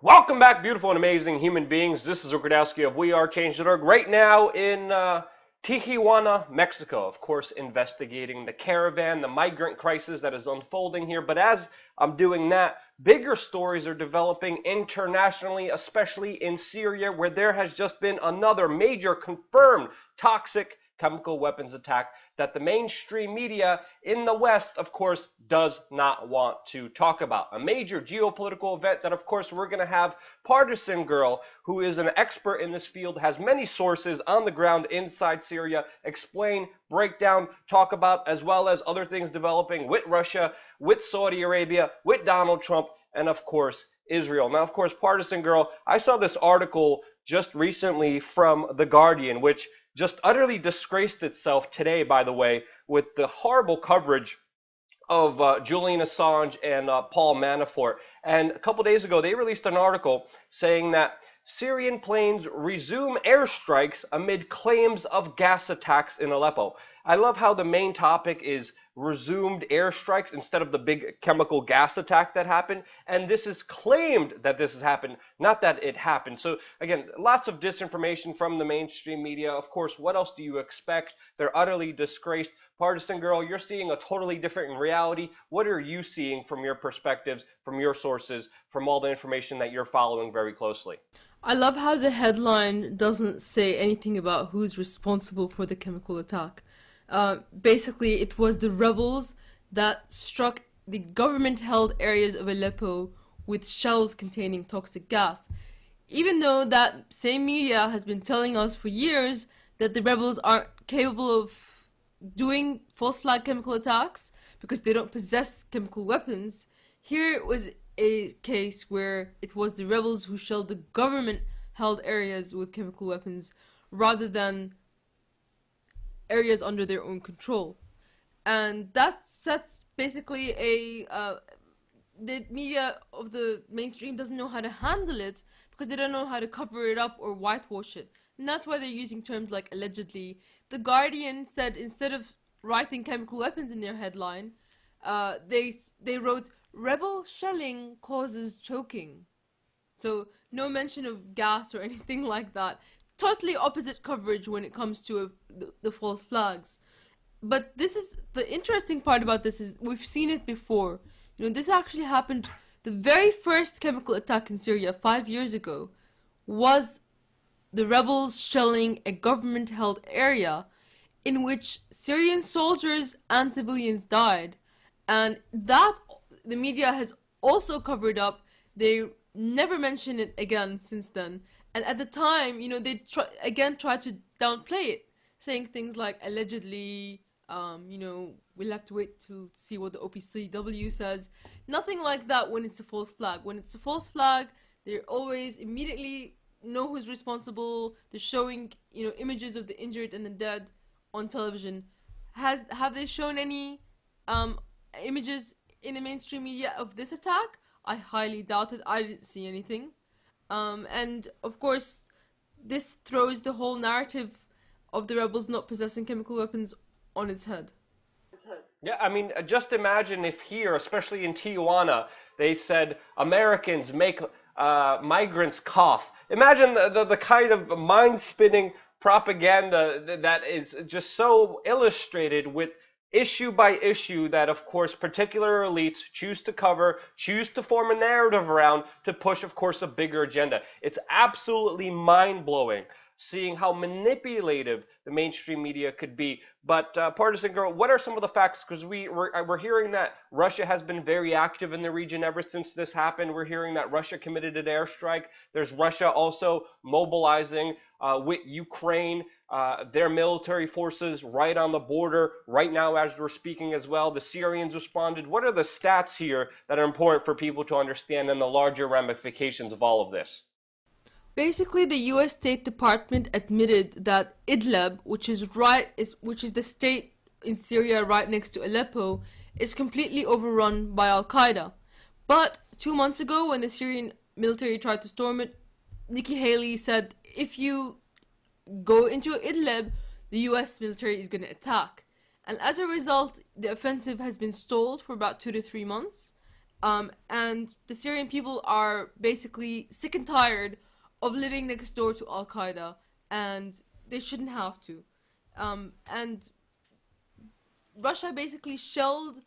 Welcome back, beautiful and amazing human beings. This is Okradowski of WeAreChange.org. Right now in Tijuana, Mexico, of course, investigating the caravan, the migrant crisis that is unfolding here. But as I'm doing that, bigger stories are developing internationally, especially in Syria, where there has just been another major confirmed toxic chemical weapons attack that the mainstream media in the West, of course, does not want to talk about. A major geopolitical event that, of course, we're going to have Partisan Girl, who is an expert in this field, has many sources on the ground inside Syria, explain, break down, talk about, as well as other things developing with Russia, with Saudi Arabia, with Donald Trump, and, of course, Israel. Now, of course, Partisan Girl, I saw this article just recently from The Guardian, which just utterly disgraced itself today, by the way, with the horrible coverage of Julian Assange and Paul Manafort. And a couple days ago, they released an article saying that Syrian planes resume airstrikes amid claims of gas attacks in Aleppo. I love how the main topic is resumed airstrikes instead of the big chemical gas attack that happened. And this is claimed that this has happened, not that it happened. So again, lots of disinformation from the mainstream media. Of course, what else do you expect? They're utterly disgraced. Partisan Girl, you're seeing a totally different reality. What are you seeing from your perspectives, from your sources, from all the information that you're following very closely? I love how the headline doesn't say anything about who's responsible for the chemical attack. Basically, it was the rebels that struck the government-held areas of Aleppo with shells containing toxic gas. Even though that same media has been telling us for years that the rebels aren't capable of doing false flag chemical attacks because they don't possess chemical weapons, here it was a case where it was the rebels who shelled the government held areas with chemical weapons rather than areas under their own control. And that sets basically the media of the mainstream doesn't know how to handle it because they don't know how to cover it up or whitewash it. And that's why they're using terms like allegedly. The Guardian said instead of writing chemical weapons in their headline, they wrote rebel shelling causes choking. So no mention of gas or anything like that. Totally opposite coverage when it comes to the false flags. But this is the interesting part about this is we've seen it before. This actually happened. The very first chemical attack in Syria 5 years ago was the rebels shelling a government-held area in which Syrian soldiers and civilians died, and that the media has also covered up. They never mention it again since then. And at the time, they tried to downplay it, saying things like allegedly, we'll have to wait to see what the OPCW says. Nothing like that when it's a false flag. When it's a false flag, they always immediately know who's responsible. They're showing, images of the injured and the dead on television. Have they shown any images in the mainstream media of this attack? I highly doubt it. I didn't see anything. And of course, this throws the whole narrative of the rebels not possessing chemical weapons on its head. Yeah, I mean, just imagine if here, especially in Tijuana, they said Americans make migrants cough. Imagine the kind of mind-spinning propaganda that is just so illustrated with issue by issue that, of course, particular elites choose to cover, choose to form a narrative around to push, of course, a bigger agenda. It's absolutely mind-blowing seeing how manipulative the mainstream media could be. But Partisan Girl, what are some of the facts? Because we're hearing that Russia has been very active in the region ever since this happened. We're hearing that Russia committed an airstrike. There's Russia also mobilizing with Ukraine, their military forces right on the border right now as we're speaking as well. The Syrians responded. What are the stats here that are important for people to understand and the larger ramifications of all of this? Basically, the U.S. State Department admitted that Idlib, which is the state in Syria right next to Aleppo, is completely overrun by Al Qaeda. But 2 months ago, when the Syrian military tried to storm it, Nikki Haley said, if you go into Idlib, the US military is going to attack. And as a result, the offensive has been stalled for about 2 to 3 months. And the Syrian people are basically sick and tired of living next door to Al Qaeda, and they shouldn't have to. And Russia basically shelled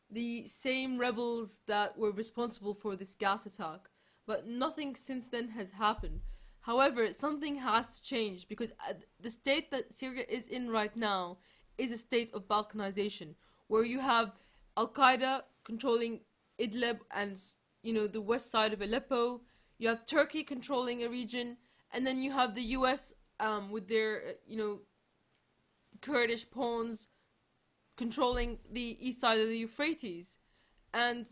the same rebels that were responsible for this gas attack, but nothing since then has happened. However, something has to change because the state that Syria is in right now is a state of balkanization, where you have Al Qaeda controlling Idlib and the west side of Aleppo. You have Turkey controlling a region, and then you have the U.S. With their Kurdish pawns controlling the east side of the Euphrates, and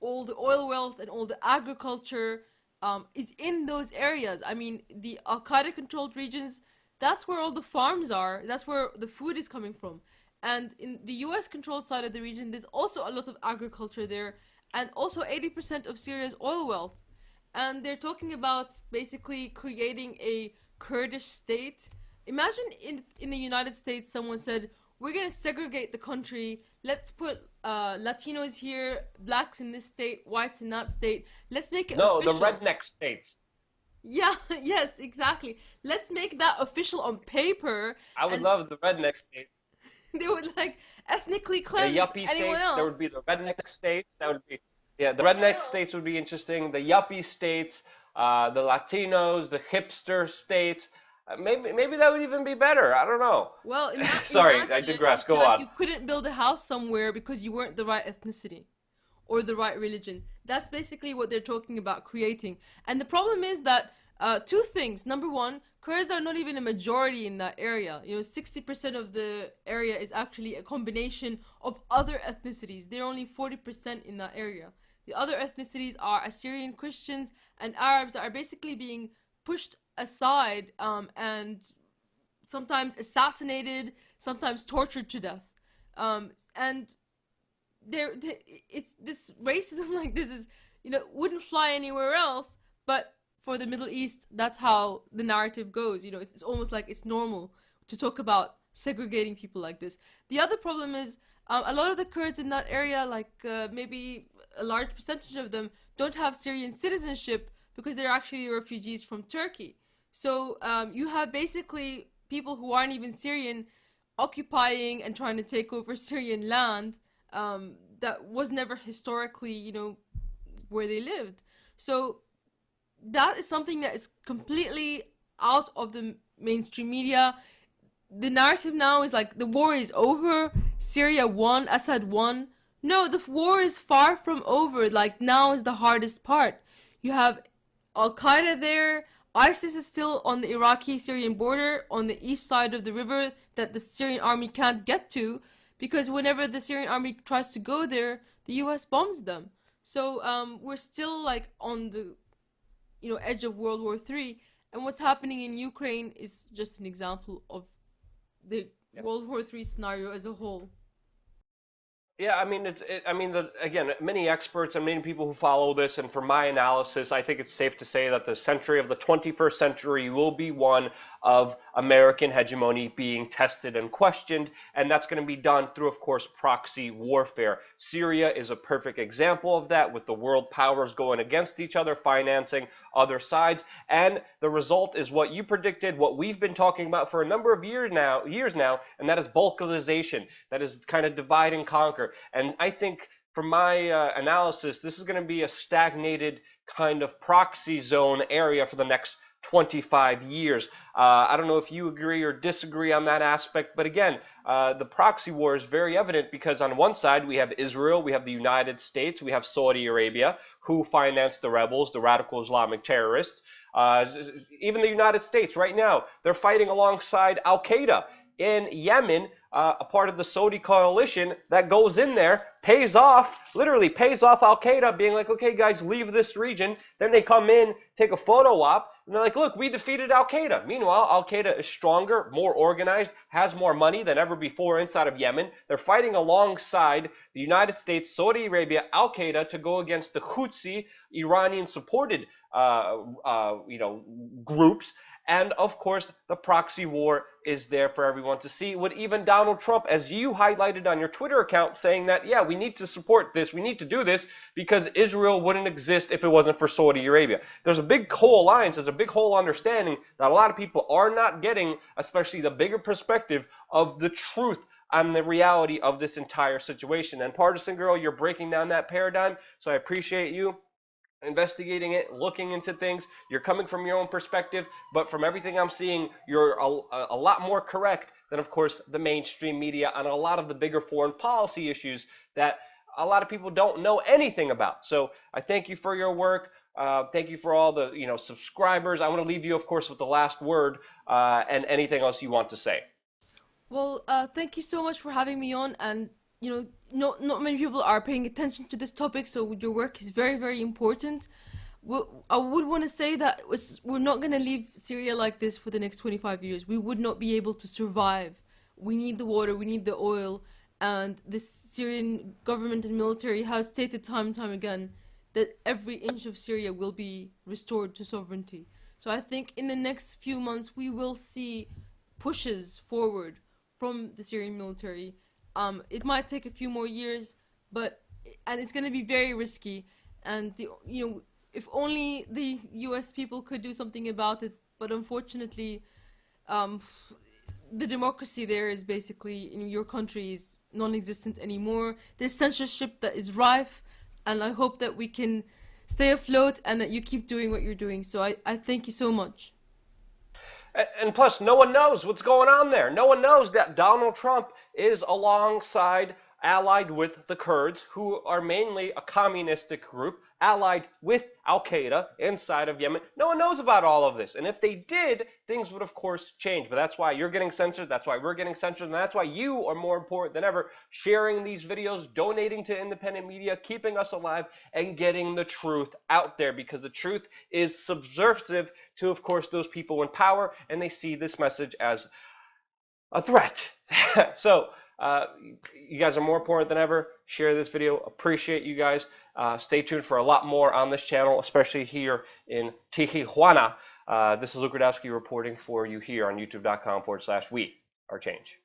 all the oil wealth and all the agriculture is in those areas. I mean, the Al Qaeda controlled regions, that's where all the farms are, that's where the food is coming from. And in the US controlled side of the region, there's also a lot of agriculture there, and also 80% of Syria's oil wealth. And they're talking about basically creating a Kurdish state. Imagine in the United States, someone said, "We're gonna segregate the country. Let's put Latinos here, blacks in this state, whites in that state. Let's make it No, the official." redneck states. Yeah, yes, exactly. Let's make that official on paper, I would and love the redneck states. they would like ethnically The cleanse yuppie anyone states, there else. would be the redneck states. That would be, yeah, the redneck states would be interesting. The yuppie states, the Latinos, the hipster states. Maybe that would even be better. I don't know. Well, Sorry, I imagine digress. Go that on. you couldn't build a house somewhere because you weren't the right ethnicity or the right religion. That's basically what they're talking about creating. And the problem is that two things. Number one, Kurds are not even a majority in that area. 60% of the area is actually a combination of other ethnicities. They're only 40% in that area. The other ethnicities are Assyrian Christians and Arabs that are basically being pushed aside and sometimes assassinated, sometimes tortured to death. And it's this racism like this is wouldn't fly anywhere else, but for the Middle East, that's how the narrative goes. It's almost like it's normal to talk about segregating people like this. The other problem is a lot of the Kurds in that area, like maybe a large percentage of them, don't have Syrian citizenship because they're actually refugees from Turkey. So you have basically people who aren't even Syrian occupying and trying to take over Syrian land that was never historically, where they lived. So that is something that is completely out of the mainstream media. The narrative now is like the war is over, Syria won, Assad won. No, the war is far from over. Like now is the hardest part. You have Al Qaeda there. ISIS is still on the Iraqi Syrian border on the east side of the river that the Syrian army can't get to because whenever the Syrian army tries to go there, the US bombs them. So we're still like on the edge of World War III, and what's happening in Ukraine is just an example of the World War III scenario as a whole. Yeah, I mean, again, many experts and many people who follow this, and from my analysis, I think it's safe to say that the century of the 21st century will be one of American hegemony being tested and questioned, and that's going to be done through, of course, proxy warfare. Syria is a perfect example of that, with the world powers going against each other, financing other sides, and the result is what you predicted, what we've been talking about for a number of years now, and that is balkanization. That is kind of divide and conquer. And I think from my analysis, this is going to be a stagnated kind of proxy zone area for the next 25 years. I don't know if you agree or disagree on that aspect, but again, the proxy war is very evident because on one side we have Israel, we have the United States, we have Saudi Arabia, who finance the rebels, the radical Islamic terrorists. Even the United States right now, they're fighting alongside Al Qaeda in Yemen, a part of the Saudi coalition that goes in there, literally pays off Al Qaeda, being like, okay, guys, leave this region. Then they come in, take a photo op, and they're like, look, we defeated Al Qaeda. Meanwhile, Al Qaeda is stronger, more organized, has more money than ever before inside of Yemen. They're fighting alongside the United States, Saudi Arabia, Al Qaeda to go against the Houthi, Iranian-supported, groups. And of course, the proxy war is there for everyone to see, with even Donald Trump, as you highlighted on your Twitter account, saying that, yeah, we need to support this, we need to do this, because Israel wouldn't exist if it wasn't for Saudi Arabia. There's a big whole alliance, there's a big whole understanding that a lot of people are not getting, especially the bigger perspective of the truth on the reality of this entire situation. And Partisan Girl, you're breaking down that paradigm, so I appreciate you investigating it, looking into things. You're coming from your own perspective, but from everything I'm seeing, you're a lot more correct than, of course, the mainstream media on a lot of the bigger foreign policy issues that a lot of people don't know anything about. So I thank you for your work. Thank you for all the subscribers. I want to leave you, of course, with the last word and anything else you want to say. Well, thank you so much for having me on, and not many people are paying attention to this topic, so your work is very, very important. I would want to say that we're not going to leave Syria like this for the next 25 years. We would not be able to survive. We need the water, we need the oil, and the Syrian government and military has stated time and time again that every inch of Syria will be restored to sovereignty. So I think in the next few months we will see pushes forward from the Syrian military. It might take a few more years, and it's going to be very risky. And if only the U.S. people could do something about it. But unfortunately, the democracy there is basically in your country is non-existent anymore. There's censorship that is rife, and I hope that we can stay afloat and that you keep doing what you're doing. So I thank you so much. And plus, no one knows what's going on there. No one knows that Donald Trump is allied with the Kurds, who are mainly a communistic group, allied with Al-Qaeda inside of Yemen. No one knows about all of this. And if they did, things would, of course, change. But that's why you're getting censored. That's why we're getting censored. And that's why you are more important than ever, sharing these videos, donating to independent media, keeping us alive, and getting the truth out there. Because the truth is subversive to, of course, those people in power. And they see this message as a threat. So, you guys are more important than ever. Share this video. Appreciate you guys. Stay tuned for a lot more on this channel, especially here in Tijuana. This is Luke Radowski reporting for you here on youtube.com/WeAreChange.